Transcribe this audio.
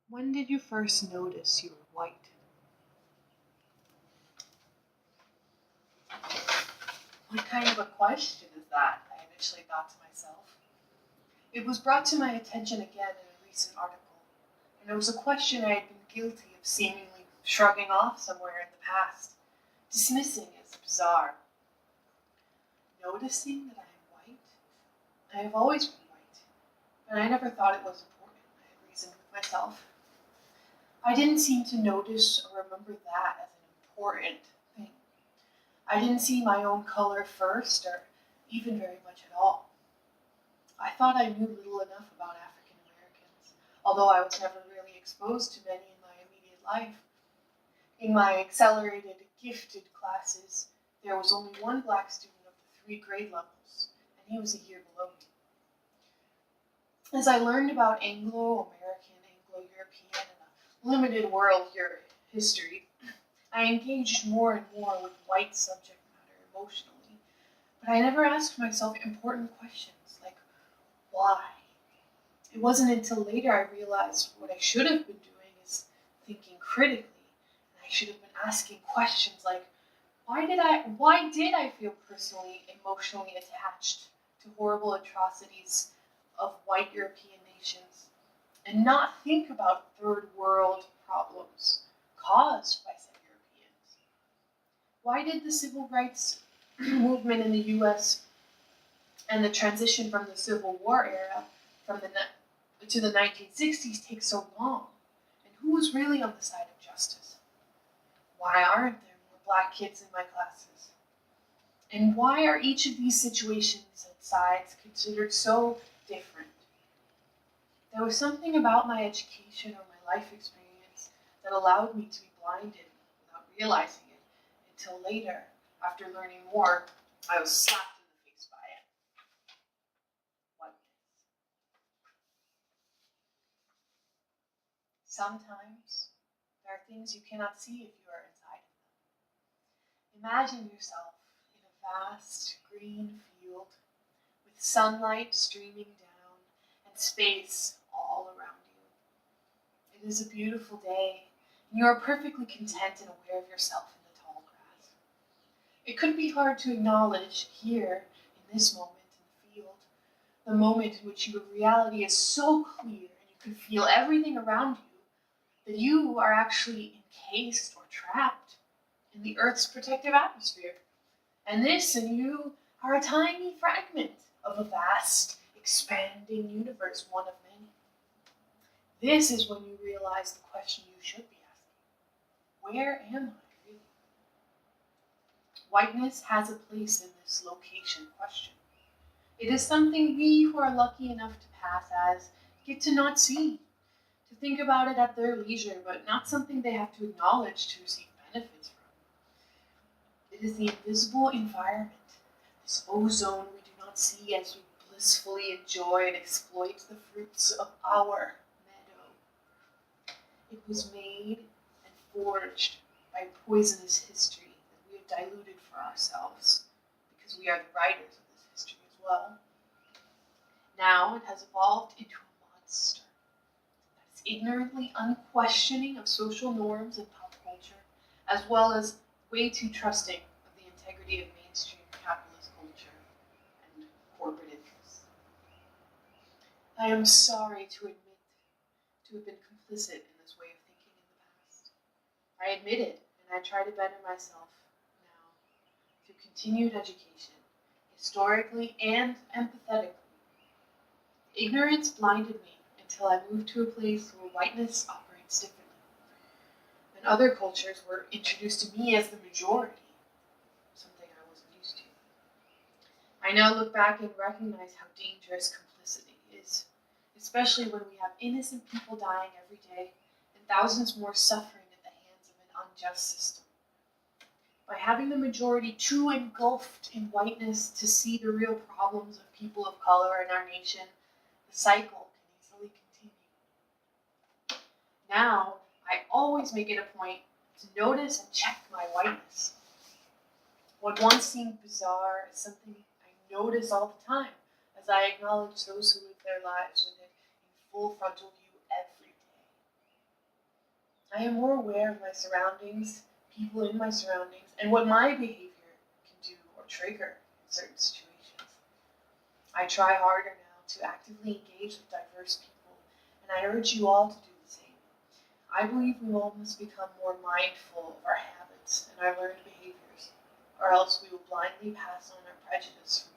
When did you first notice you were white? What kind of a question is that? I initially thought to myself. It was brought to my attention again in a recent article, and it was a question I had been guilty of seemingly shrugging off somewhere in the past, dismissing as bizarre. Noticing that I am white? I have always been white, but I never thought it was important, I had reasoned with myself. I didn't seem to notice or remember that as an important thing. I didn't see my own color first, or even very much at all. I thought I knew little enough about African Americans, although I was never really exposed to many in my immediate life. In my accelerated, gifted classes, there was only one black student of the 3 grade levels, and he was a year below me. As I learned about Anglo-American, Anglo-European, and a limited world history, I engaged more and more with white subject matter emotionally, but I never asked myself important questions like, why? It wasn't until later I realized what I should have been doing is thinking critically, and I should have been asking questions like, why did I feel personally, emotionally attached to horrible atrocities of white European nations, and not think about third world problems caused by said Europeans? Why did the civil rights movement in the US and the transition from the Civil War era to the 1960s take so long? And who was really on the side of justice? Why aren't there more black kids in my classes? And why are each of these situations and sides considered so different? There was something about my education or my life experience that allowed me to be blinded without realizing it until later, after learning more, I was slapped in the face by it. Whiteness. Sometimes there are things you cannot see if you are inside of them. Imagine yourself in a vast green field with sunlight streaming down and space all around you. It is a beautiful day, and you are perfectly content and aware of yourself in the tall grass. It could be hard to acknowledge here, in this moment in the field, the moment in which your reality is so clear and you can feel everything around you, that you are actually encased or trapped in the Earth's protective atmosphere. And this and you are a tiny fragment of a vast, expanding universe, one of many. This is when you realize the question you should be asking. Where am I really? Whiteness has a place in this location question. It is something we who are lucky enough to pass as get to not see, to think about it at their leisure, but not something they have to acknowledge to receive benefits from. It is the invisible environment, this ozone we do not see as we blissfully enjoy and exploit the fruits of our meadow. It was made and forged by poisonous history that we have diluted for ourselves, because we are the writers of this history as well. Now it has evolved into a monster that is ignorantly unquestioning of social norms and pop culture, as well as way too trusting of the integrity of mainstream capitalist culture and corporate interests. I am sorry to admit to have been complicit in this way of thinking in the past. I admit it, and I try to better myself now through continued education, historically and empathetically. Ignorance blinded me until I moved to a place where whiteness operates differently, and other cultures were introduced to me as the majority, something I wasn't used to. I now look back and recognize how dangerous complicity is, especially when we have innocent people dying every day and thousands more suffering at the hands of an unjust system. By having the majority too engulfed in whiteness to see the real problems of people of color in our nation, the cycle can easily continue. Now, I always make it a point to notice and check my whiteness. What once seemed bizarre is something I notice all the time as I acknowledge those who live their lives with it in full frontal view every day. I am more aware of my surroundings, people in my surroundings, and what my behavior can do or trigger in certain situations. I try harder now to actively engage with diverse people, and I urge you all to do the same. I believe we all must become more mindful of our habits and our learned behaviors, or else we will blindly pass on our prejudice from